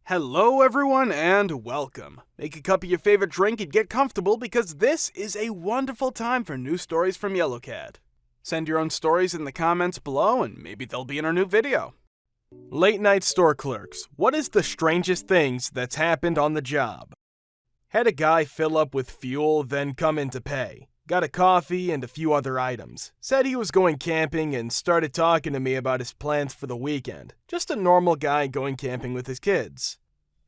Hello everyone and welcome. Make a cup of your favorite drink and get comfortable because this is a wonderful time for new stories from Yellowcat. Send your own stories in the comments below and maybe they'll be in our new video. Late night store clerks. What is the strangest things that's happened on the job? Had a guy fill up with fuel, then come in to pay. Got a coffee and a few other items. Said he was going camping and started talking to me about his plans for the weekend. Just a normal guy going camping with his kids.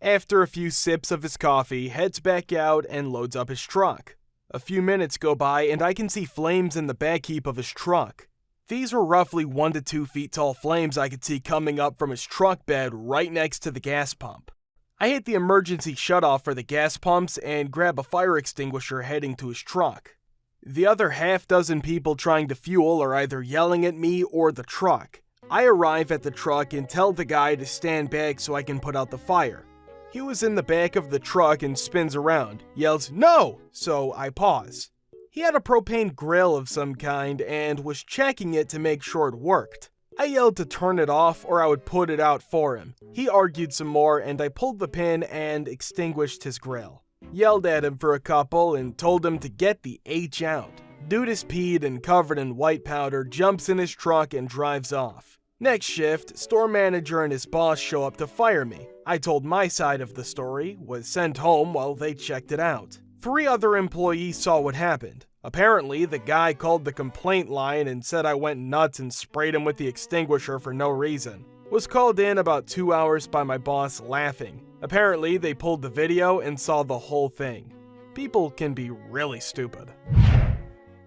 After a few sips of his coffee, heads back out and loads up his truck. A few minutes go by and I can see flames in the back heap of his truck. These were roughly 1 to 2 feet tall flames I could see coming up from his truck bed right next to the gas pump. I hit the emergency shutoff for the gas pumps and grab a fire extinguisher heading to his truck. The other half dozen people trying to fuel are either yelling at me or the truck. I arrive at the truck and tell the guy to stand back so I can put out the fire. He was in the back of the truck and spins around, yells, "No!" So I pause. He had a propane grill of some kind and was checking it to make sure it worked. I yelled to turn it off or I would put it out for him. He argued some more and I pulled the pin and extinguished his grill. Yelled at him for a couple and told him to get the H out. Dude is peed and covered in white powder, jumps in his truck and drives off. Next shift, store manager and his boss show up to fire me. I told my side of the story, was sent home while they checked it out. 3 other employees saw what happened. Apparently, the guy called the complaint line and said I went nuts and sprayed him with the extinguisher for no reason. Was called in about 2 hours by my boss laughing. Apparently, they pulled the video and saw the whole thing. People can be really stupid.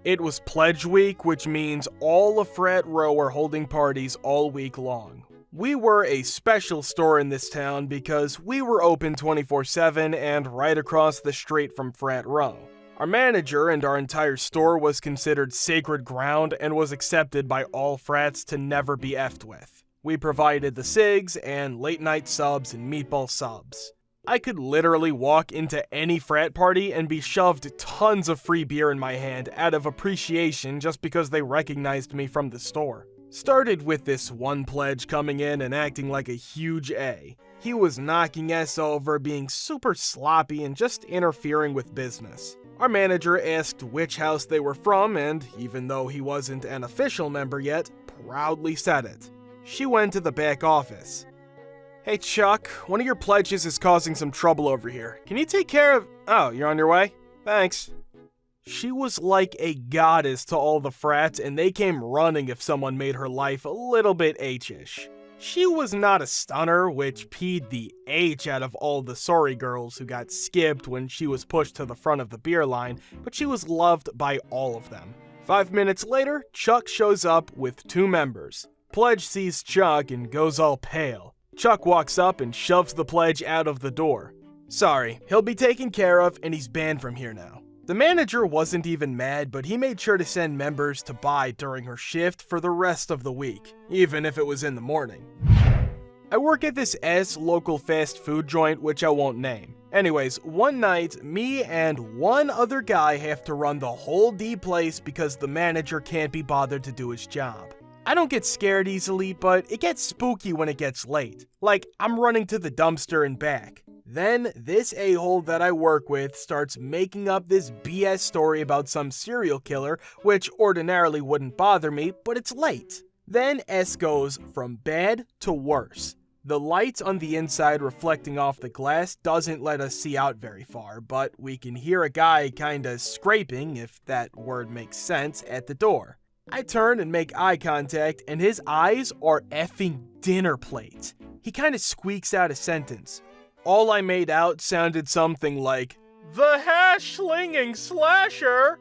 It was Pledge Week, which means all of Frat Row are holding parties all week long. We were a special store in this town because we were open 24/7 and right across the street from Frat Row. Our manager and our entire store was considered sacred ground and was accepted by all frats to never be effed with. We provided the cigs and late night subs and meatball subs. I could literally walk into any frat party and be shoved tons of free beer in my hand out of appreciation just because they recognized me from the store. Started with this one pledge coming in and acting like a huge A. He was knocking us over, being super sloppy and just interfering with business. Our manager asked which house they were from and, even though he wasn't an official member yet, proudly said it. She went to the back office. "Hey Chuck, one of your pledges is causing some trouble over here. Can you take care of—" "Oh, you're on your way? Thanks." She was like a goddess to all the frats and they came running if someone made her life a little bit H-ish. She was not a stunner, which peed the H out of all the sorry girls who got skipped when she was pushed to the front of the beer line, but she was loved by all of them. 5 minutes later, Chuck shows up with 2 members. Pledge sees Chuck and goes all pale. Chuck walks up and shoves the pledge out of the door. "Sorry, he'll be taken care of and he's banned from here now." The manager wasn't even mad, but he made sure to send members to buy during her shift for the rest of the week, even if it was in the morning. I work at this local fast food joint, which I won't name. Anyways, one night, me and one other guy have to run the whole D place because the manager can't be bothered to do his job. I don't get scared easily, but it gets spooky when it gets late. Like, I'm running to the dumpster and back. Then, this a-hole that I work with starts making up this BS story about some serial killer, which ordinarily wouldn't bother me, but it's late. Then S goes from bad to worse. The light on the inside reflecting off the glass doesn't let us see out very far, but we can hear a guy kinda scraping, if that word makes sense, at the door. I turn and make eye contact, and his eyes are effing dinner plates. He kinda squeaks out a sentence. All I made out sounded something like, "The hash-slinging slasher!"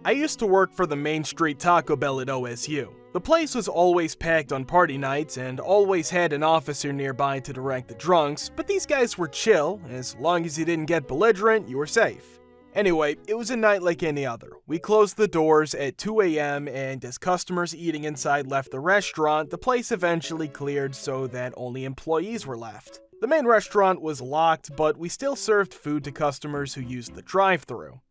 I used to work for the Main Street Taco Bell at OSU. The place was always packed on party nights and always had an officer nearby to direct the drunks, but these guys were chill. As long as you didn't get belligerent, you were safe. Anyway, it was a night like any other. We closed the doors at 2 a.m. and as customers eating inside left the restaurant, the place eventually cleared so that only employees were left. The main restaurant was locked, but we still served food to customers who used the drive-thru.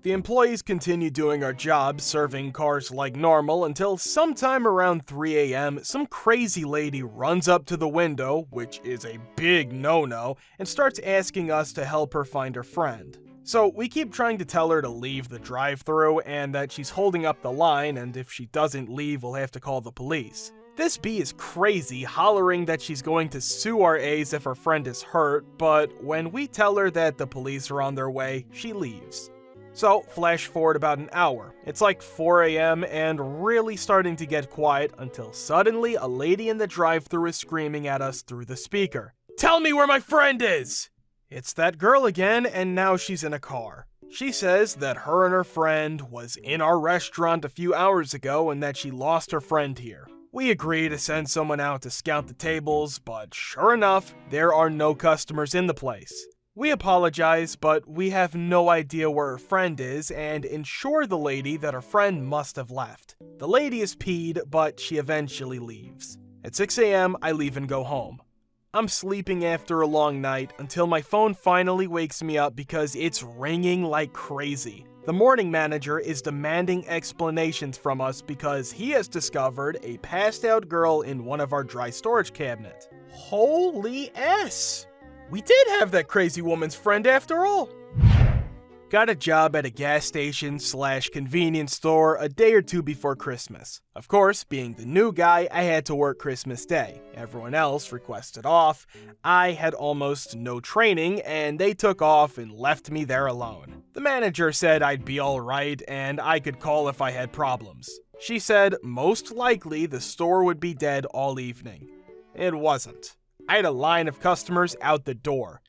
The employees continue doing our job, serving cars like normal, until sometime around 3 a.m., some crazy lady runs up to the window, which is a big no-no, and starts asking us to help her find her friend. So we keep trying to tell her to leave the drive-thru and that she's holding up the line, and if she doesn't leave, we'll have to call the police. This bee is crazy, hollering that she's going to sue our A's if her friend is hurt, but when we tell her that the police are on their way, she leaves. So, flash forward about an hour. It's like 4 a.m. and really starting to get quiet until suddenly a lady in the drive-thru is screaming at us through the speaker. "Tell me where my friend is!" It's that girl again, and now she's in a car. She says that her and her friend was in our restaurant a few hours ago and that she lost her friend here. We agree to send someone out to scout the tables, but sure enough, there are no customers in the place. We apologize, but we have no idea where her friend is and ensure the lady that her friend must have left. The lady is peed, but she eventually leaves. At 6 a.m., I leave and go home. I'm sleeping after a long night until my phone finally wakes me up because it's ringing like crazy. The morning manager is demanding explanations from us because he has discovered a passed out girl in one of our dry storage cabinets. Holy S! We did have that crazy woman's friend after all! Got a job at a gas station / convenience store a day or two before Christmas. Of course, being the new guy, I had to work Christmas Day. Everyone else requested off. I had almost no training, and they took off and left me there alone. The manager said I'd be alright, and I could call if I had problems. She said most likely the store would be dead all evening. It wasn't. I had a line of customers out the door.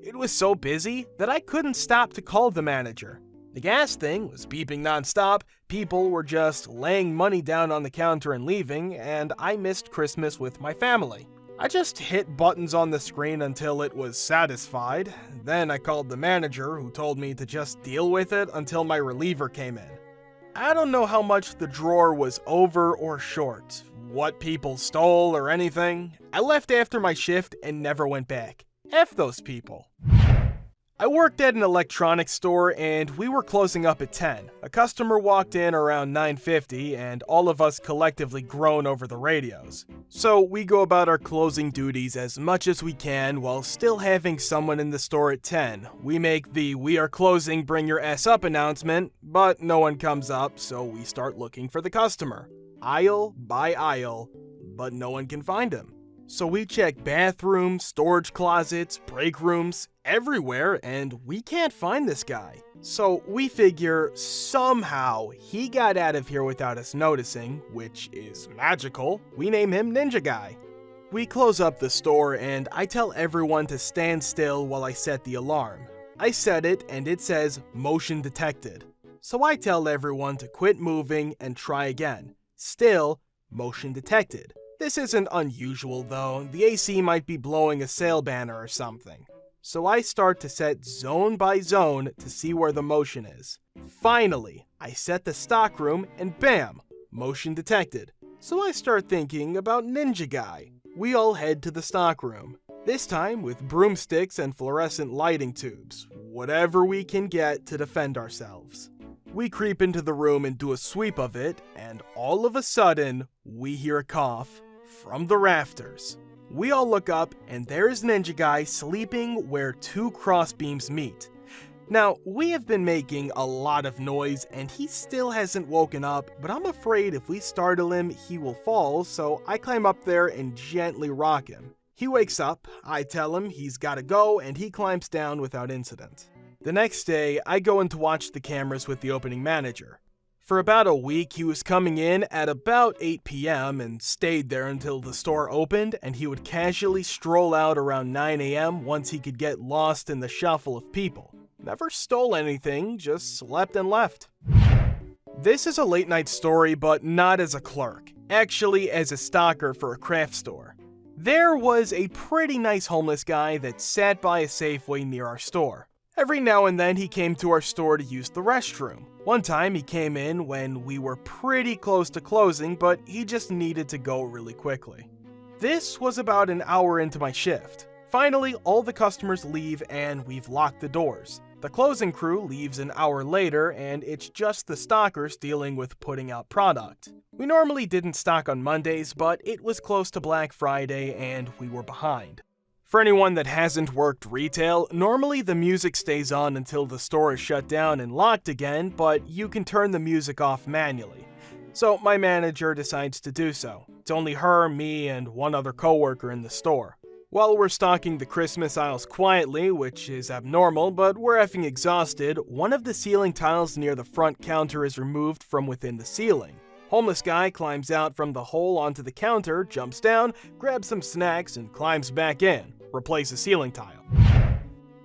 It was so busy that I couldn't stop to call the manager. The gas thing was beeping nonstop, people were just laying money down on the counter and leaving, and I missed Christmas with my family. I just hit buttons on the screen until it was satisfied. Then I called the manager, who told me to just deal with it until my reliever came in. I don't know how much the drawer was over or short, what people stole or anything. I left after my shift and never went back. F those people. I worked at an electronics store and we were closing up at 10. A customer walked in around 9:50 and all of us collectively groan over the radios. So we go about our closing duties as much as we can while still having someone in the store at 10. We make the "we are closing, bring your ass up" announcement, but no one comes up, so we start looking for the customer. Aisle by aisle, but no one can find him. So we check bathrooms, storage closets, break rooms, everywhere, and we can't find this guy. So we figure somehow he got out of here without us noticing, which is magical. We name him Ninja Guy. We close up the store and I tell everyone to stand still while I set the alarm. I set it and it says motion detected. So I tell everyone to quit moving and try again. Still, motion detected. This isn't unusual though, the AC might be blowing a sale banner or something. So I start to set zone by zone to see where the motion is. Finally, I set the stockroom and bam, motion detected. So I start thinking about Ninja Guy. We all head to the stockroom. This time with broomsticks and fluorescent lighting tubes, whatever we can get to defend ourselves. We creep into the room and do a sweep of it, and all of a sudden, we hear a cough from the rafters. We all look up, and there's Ninja Guy sleeping where two crossbeams meet. Now, we have been making a lot of noise, and he still hasn't woken up, but I'm afraid if we startle him, he will fall, so I climb up there and gently rock him. He wakes up, I tell him he's gotta go, and he climbs down without incident. The next day, I go in to watch the cameras with the opening manager. For about a week, he was coming in at about 8 p.m. and stayed there until the store opened, and he would casually stroll out around 9 a.m. once he could get lost in the shuffle of people. Never stole anything, just slept and left. This is a late night story, but not as a clerk. Actually, as a stocker for a craft store. There was a pretty nice homeless guy that sat by a Safeway near our store. Every now and then he came to our store to use the restroom. One time he came in when we were pretty close to closing, but he just needed to go really quickly. This was about an hour into my shift. Finally, all the customers leave and we've locked the doors. The closing crew leaves an hour later, and it's just the stockers dealing with putting out product. We normally didn't stock on Mondays, but it was close to Black Friday and we were behind. For anyone that hasn't worked retail, normally the music stays on until the store is shut down and locked again, but you can turn the music off manually. So my manager decides to do so. It's only her, me, and one other coworker in the store. While we're stocking the Christmas aisles quietly, which is abnormal, but we're effing exhausted, one of the ceiling tiles near the front counter is removed from within the ceiling. Homeless guy climbs out from the hole onto the counter, jumps down, grabs some snacks, and climbs back in. Replace the ceiling tile.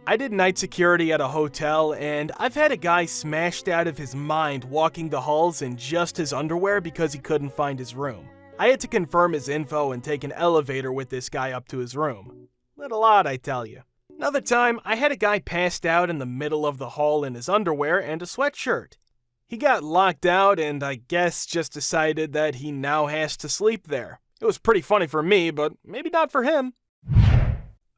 I did night security at a hotel, and I've had a guy smashed out of his mind walking the halls in just his underwear because he couldn't find his room. I had to confirm his info and take an elevator with this guy up to his room. Little odd, I tell you. Another time, I had a guy passed out in the middle of the hall in his underwear and a sweatshirt. He got locked out and I guess just decided that he now has to sleep there. It was pretty funny for me, but maybe not for him.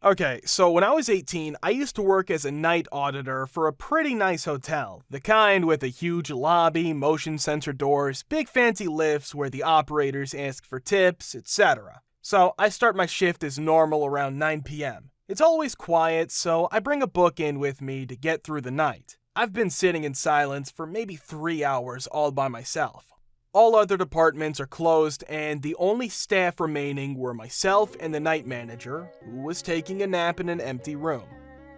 Okay, so when I was 18, I used to work as a night auditor for a pretty nice hotel. The kind with a huge lobby, motion sensor doors, big fancy lifts where the operators ask for tips, etc. So I start my shift as normal around 9 p.m. It's always quiet, so I bring a book in with me to get through the night. I've been sitting in silence for maybe 3 hours all by myself. All other departments are closed, and the only staff remaining were myself and the night manager, who was taking a nap in an empty room.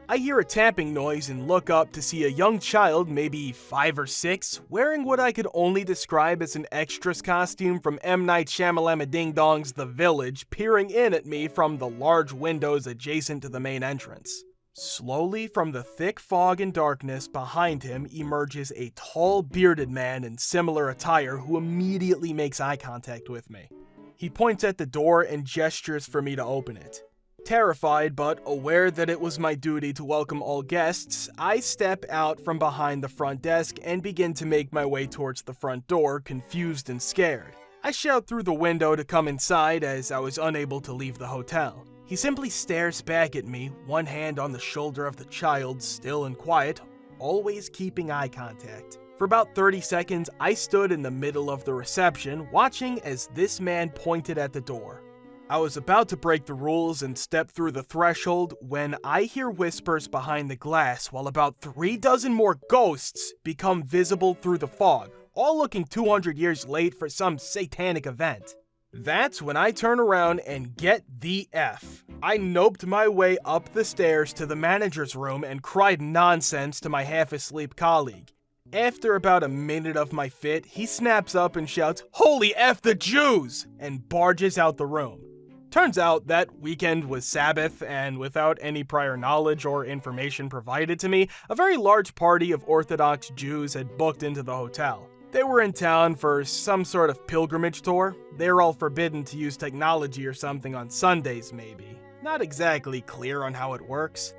I hear a tapping noise and look up to see a young child, maybe 5 or 6, wearing what I could only describe as an extras costume from M. Night Shyamalan Ding Dong's The Village, peering in at me from the large windows adjacent to the main entrance. Slowly from the thick fog and darkness behind him emerges a tall bearded man in similar attire who immediately makes eye contact with me. He points at the door and gestures for me to open it. Terrified but aware that it was my duty to welcome all guests, I step out from behind the front desk and begin to make my way towards the front door, confused and scared. I shout through the window to come inside as I was unable to leave the hotel. He simply stares back at me, one hand on the shoulder of the child, still and quiet, always keeping eye contact. For about 30 seconds, I stood in the middle of the reception, watching as this man pointed at the door. I was about to break the rules and step through the threshold when I hear whispers behind the glass while about 3 dozen more ghosts become visible through the fog, all looking 200 years late for some satanic event. That's when I turn around and get the F. I noped my way up the stairs to the manager's room and cried nonsense to my half-asleep colleague. After about a minute of my fit, he snaps up and shouts, "Holy F the Jews!" and barges out the room. Turns out that weekend was Sabbath, and without any prior knowledge or information provided to me, a very large party of Orthodox Jews had booked into the hotel. They were in town for some sort of pilgrimage tour. They were all forbidden to use technology or something on Sundays, maybe. Not exactly clear on how it works.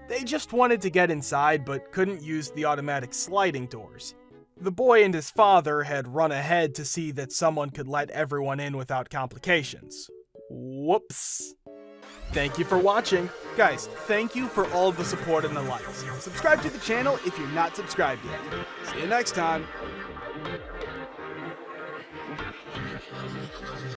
They just wanted to get inside but couldn't use the automatic sliding doors. The boy and his father had run ahead to see that someone could let everyone in without complications. Whoops. Thank you for watching. Guys, thank you for all the support and the likes. Subscribe to the channel if you're not subscribed yet. See you next time.